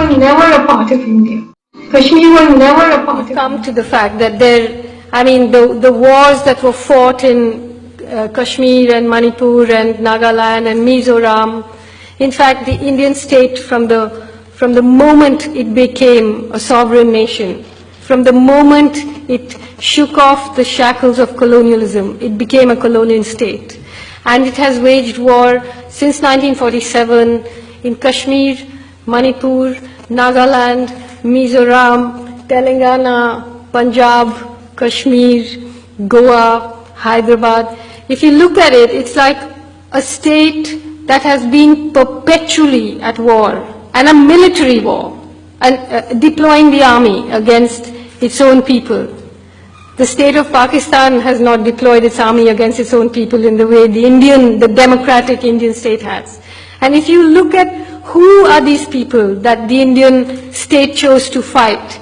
was never a part of India. Kashmir was never a part of India. Come to the fact that the wars that were fought in Kashmir and Manipur and Nagaland and Mizoram, in fact, the Indian state from the moment it became a sovereign nation, from the moment it shook off the shackles of colonialism, it became a colonial state. And it has waged war since 1947 in Kashmir, Manipur, Nagaland, Mizoram, Telangana, Punjab, Kashmir, Goa, Hyderabad. If you look at it, it's like a state that has been perpetually at war, and a military war, and deploying the army against its own people. The state of Pakistan has not deployed its army against its own people in the way the democratic Indian state has. And if you look at who are these people that the Indian state chose to fight,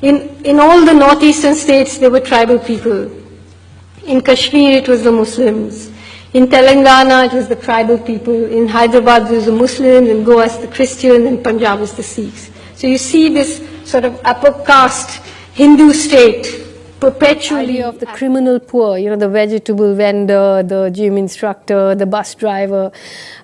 in all the northeastern states there were tribal people. In Kashmir it was the Muslims. In Telangana it was the tribal people. In Hyderabad it was the Muslims, in Goa it's the Christians, in Punjab it's the Sikhs. So you see this sort of upper caste Hindu state perpetually. Idea of the criminal poor, the vegetable vendor, the gym instructor, the bus driver,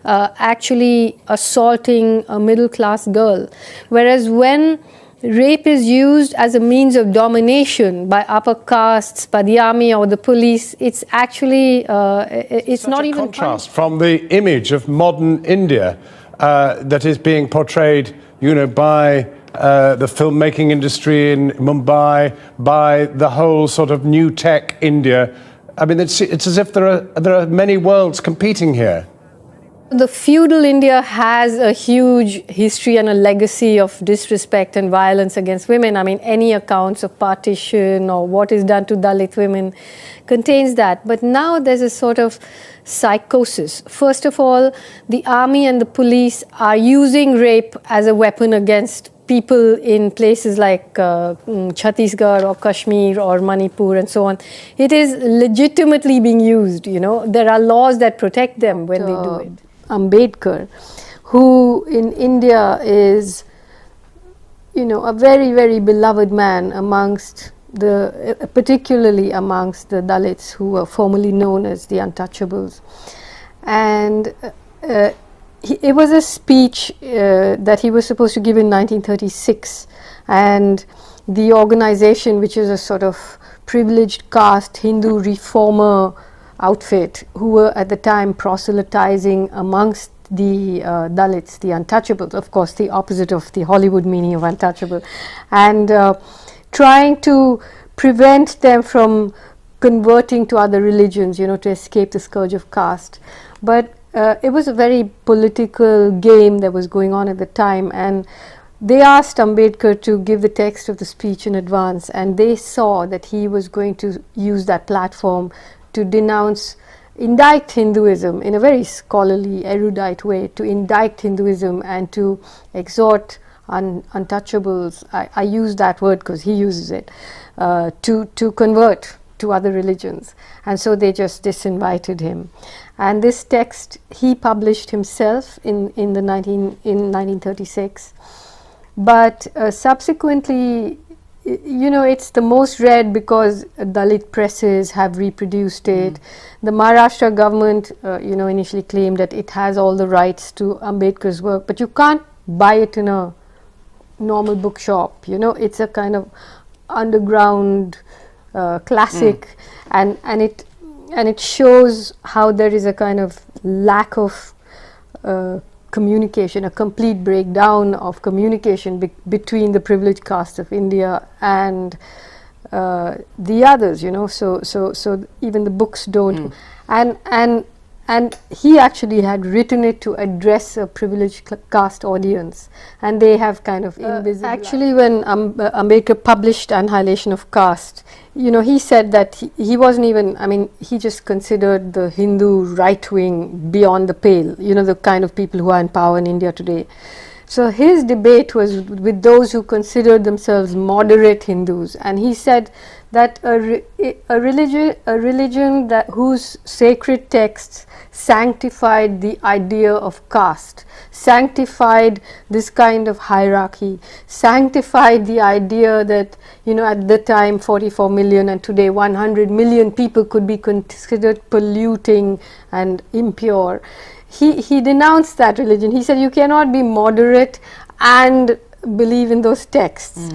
actually assaulting a middle class girl. Whereas when rape is used as a means of domination by upper castes, by the army or the police, it's actually, it's Such not a even contrast from the image of modern India that is being portrayed, by the filmmaking industry in Mumbai, by the whole sort of new tech India. I mean, it's as if there are many worlds competing here. The feudal India has a huge history and a legacy of disrespect and violence against women. I mean, any accounts of partition or what is done to Dalit women contains that. But now there's a sort of psychosis. First of all, the army and the police are using rape as a weapon against people in places like Chhattisgarh or Kashmir or Manipur and so on. It is legitimately being used, There are laws that protect them when they do it. Ambedkar, who in India is, a very, very beloved man amongst particularly amongst the Dalits who were formerly known as the untouchables. And it was a speech that he was supposed to give in 1936, and the organization, which is a sort of privileged caste Hindu reformer outfit, who were at the time proselytizing amongst the Dalits, the untouchables, of course the opposite of the Hollywood meaning of untouchable, and trying to prevent them from converting to other religions, to escape the scourge of caste. But it was a very political game that was going on at the time, and they asked Ambedkar to give the text of the speech in advance, and they saw that he was going to use that platform to indict Hinduism in a very scholarly, erudite way, to indict Hinduism and to exhort untouchables, I use that word because he uses it, to convert to other religions. And so they just disinvited him. And this text he published himself in 1936. But subsequently, it's the most read because Dalit presses have reproduced it. The Maharashtra government, initially claimed that it has all the rights to Ambedkar's work, but you can't buy it in a normal bookshop. It's a kind of underground classic, and it shows how there is a kind of lack of communication, a complete breakdown of communication between the privileged caste of India and the others, so even the books don't, and he actually had written it to address a privileged caste audience, and they have kind of invisible. Actually, when Ambedkar published Annihilation of Caste, he said that he wasn't even, he just considered the Hindu right wing beyond the pale, the kind of people who are in power in India today. So his debate was with those who considered themselves moderate Hindus, and he said that a religion that whose sacred texts sanctified the idea of caste, sanctified this kind of hierarchy, sanctified the idea that, you know, at the time 44 million and today 100 million people could be considered polluting and impure. He denounced that religion. He said you cannot be moderate and believe in those texts.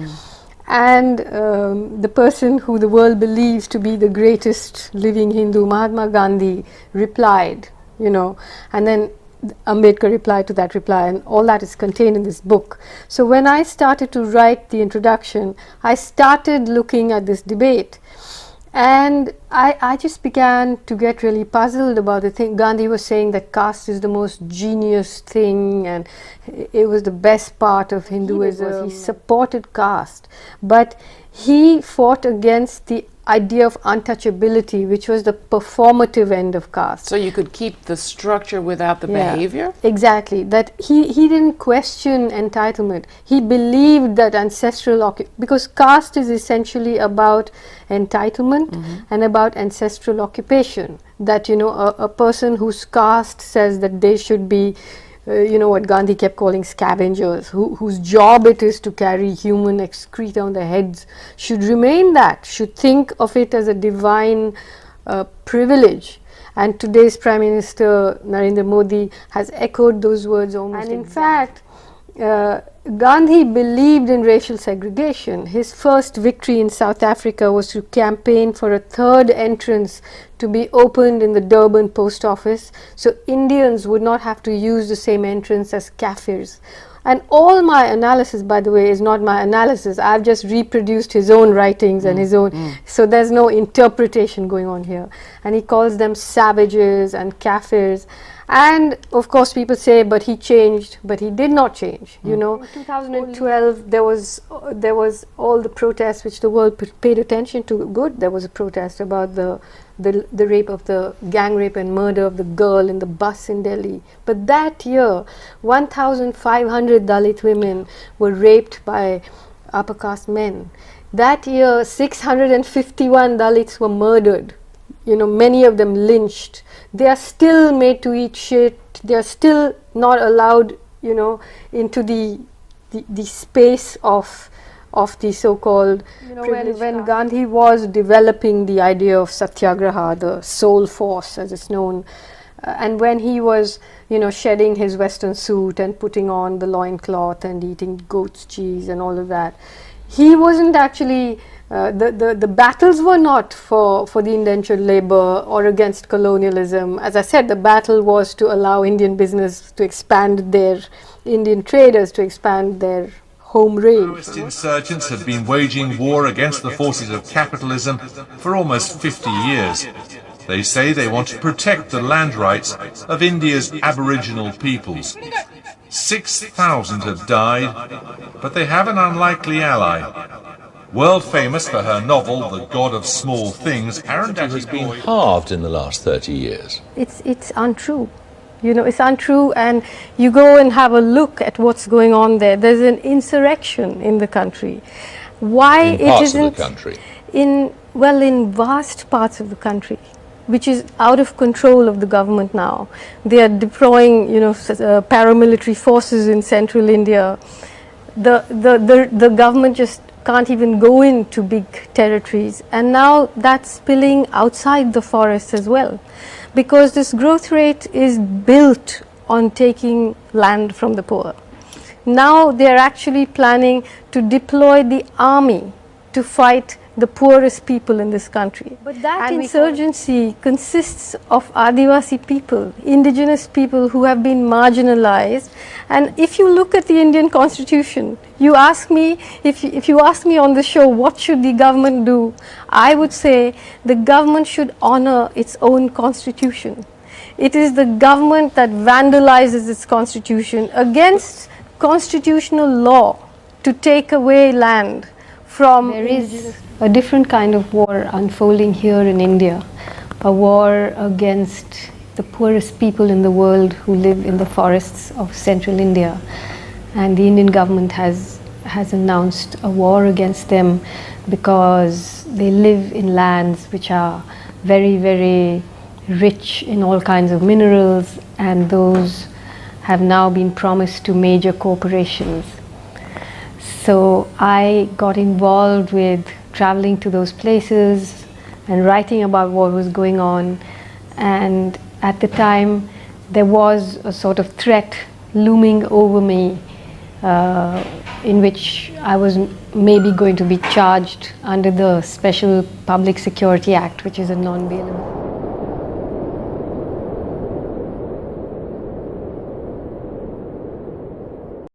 And the person who the world believes to be the greatest living Hindu, Mahatma Gandhi, replied, you know, and then Ambedkar replied to that reply, and all that is contained in this book. So when I started to write the introduction, I started looking at this debate, and I just began to get really puzzled about the thing. Gandhi was saying that caste is the most genius thing, and it was the best part of Hinduism. He supported caste, but he fought against the idea of untouchability, which was the performative end of caste. So you could keep the structure without the behavior? Exactly. That he didn't question entitlement. He believed that ancestral because caste is essentially about entitlement and about ancestral occupation. That, you know, a person whose caste says that they should be you know, what Gandhi kept calling scavengers, whose job it is to carry human excreta on their heads, should remain that, should think of it as a divine privilege. And today's Prime Minister Narendra Modi has echoed those words almost. And in fact, Gandhi believed in racial segregation. His first victory in South Africa was to campaign for a third entrance to be opened in the Durban post office, so Indians would not have to use the same entrance as Kafirs. And all my analysis, by the way, is not my analysis. I've just reproduced his own writings and his own, so there's no interpretation going on here. And he calls them savages and Kafirs. And of course people say, but he changed, but he did not change. You know, in 2012 there was all the protests which the world paid attention to. Good, there was a protest about the rape of the gang rape and murder of the girl in the bus in Delhi. But that year 1,500 Dalit women were raped by upper caste men. That year 651 Dalits were murdered. You know, many of them lynched. They are still made to eat shit. They are still not allowed, you know, into the space of the so-called, you know, when Gandhi was developing the idea of satyagraha, the soul force as it's known, and when he was, you know, shedding his western suit and putting on the loincloth and eating goat's cheese and all of that, he wasn't actually the battles were not for the indentured labor or against colonialism. As I said, the battle was to allow Indian business to expand their Indian traders to expand their home range. Maoist insurgents have been waging war against the forces of capitalism for almost 50 years. They say they want to protect the land rights of India's Aboriginal peoples. 6,000 have died, but they have an unlikely ally. World famous for her novel, The God of Small Things, Arundhati has been halved in the last 30 years. It's untrue. You know, it's untrue, and you go and have a look at what's going on there. There's an insurrection in the country. Why In it parts isn't of the country? in vast parts of the country, which is out of control of the government now. They are deploying, you know, paramilitary forces in central India. The government just can't even go into big territories, and now that's spilling outside the forests as well, because this growth rate is built on taking land from the poor. Now they are actually planning to deploy the army to fight the poorest people in this country. But that insurgency consists of Adivasi people, indigenous people who have been marginalized. And if you look at the Indian Constitution, you ask me, if you ask me on the show, what should the government do? I would say the government should honor its own constitution. It is the government that vandalizes its constitution against constitutional law to take away land from. There is a different kind of war unfolding here in India, a war against the poorest people in the world who live in the forests of central India. and the Indian government has announced a war against them because they live in lands which are very, very rich in all kinds of minerals, and those have now been promised to major corporations. So I got involved with traveling to those places and writing about what was going on, and at the time there was a sort of threat looming over me in which I was maybe going to be charged under the Special Public Security Act, which is a non-bailable.